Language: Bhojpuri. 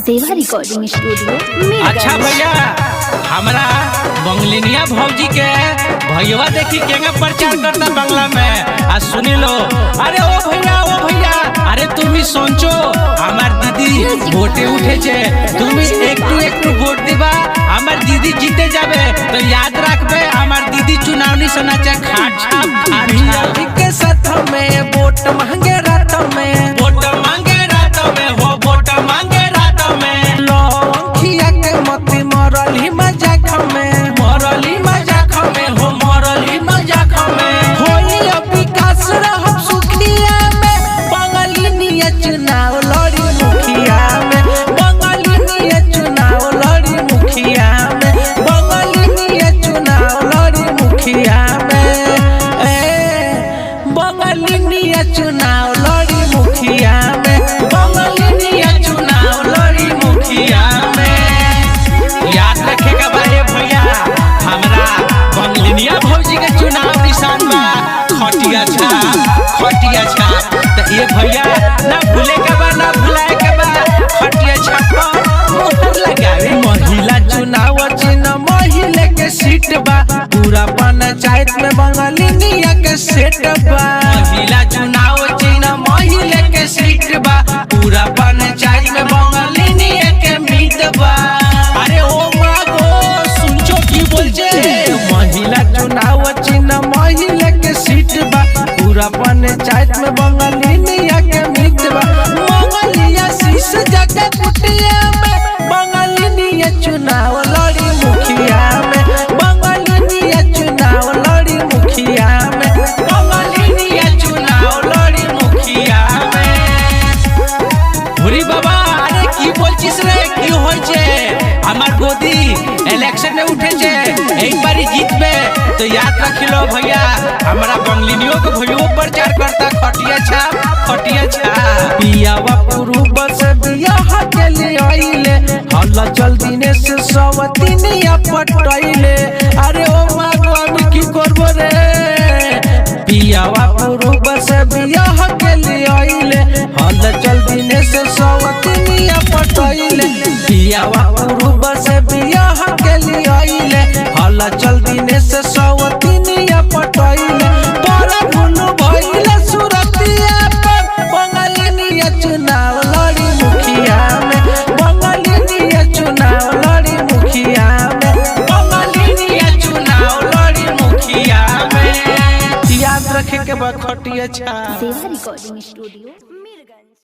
देवा रिकॉर्डिंग स्टूडियो। अच्छा भैया, हमारा बंगलिनिया भौजी के भैया देखी केंगा प्रचार करता बंगला में। आज सुनी लो, अरे ओ भैया, अरे तुम सोचो हमार दीदी वोटे उठे छे, तुम एक वोट देबा हमार दीदी जीते जाबे। तो याद रखबे हमार दीदी चुनावनी से नाचे खाट के साथ में वोट मांगे रात में, वोट मांगे रात में, हो वोट मांगे रात में। लौखिया के मती मरली मजाक में, मरली मजाक में, हो मरली मजाक में। होई विकास रहब सुखिया में, बंगलिनिया चुनाव लड़ी मुखिया में, बंगलिनिया चुनाव लड़ी मुखिया में, बंगलिनिया चुनाव लड़ी मुखिया में। बंगलिनिया चुनाव लड़ी मुखिया में, बंगलिनिया चुनाव लड़ी मुखिया में। याद रखेगा बारे भैया, हमरा बंगलिनिया भौजी के चुनाव निशान बा खटिया छा। तो ये भैया ना भूले के बा, ना भुलाए के बा, खटिया छा पर मोहर लगावे। महिला चुनाव चिन्ह महिला के सीट बा, पूरा पंचायत में बंगलिनिया के सेट बा। महिला चुनाव चिन्ह महिला के सीट बा, पूरा पंचायत में बंगलिनिया के मीत बा। अरे ओ माँ गो सुनचो की बोलछे, महिला चुनाव चिन्ह महिला के सीट बा, पूरा पंचायत में बंगलिनिया के मीत बा। मंगलिया शीश जगह कुटिया में, बंगलिनिया चुनाव लड़ी मुखिया में, बंगलिनिया चुनाव लड़ी मुखिया में, बंगलिनिया चुनाव लड़ी मुखिया में। भूरी बाबा, अरे की बोलछिस रे, की होय छे? हमार गोदी इलेक्शन में उठे छे, एक बारी जीतबे तो याद रख लो भैया, हमारा बंगलिनियों को भैया प्रचार करता खटिया छा। पियावा पुरुब से बियाह के लिए आइले, हल्ला जल्दी ने से सवतिनिया पटैले। अरे ओ माँ को हम की करबो रे, पियावा पुरुब से बियाह के लिए आइले, हल्ला जल्दी ने से सवतिनिया पटैले। पियावा पुरुब से बियाह के लिए आइले, हल्ला जल्दी ने से सवतिनिया पटैले। बड़ा भुनु भइले सुरतिया पर, बंगलिनिया चुनाव लड़ी मुखिया में, बंगलिनिया चुनाव लड़ी मुखिया में, बंगलिनिया चुनाव लड़ी मुखिया में। याद रखे के बा खटिया छा। देवा रिकॉर्डिंग स्टूडियो।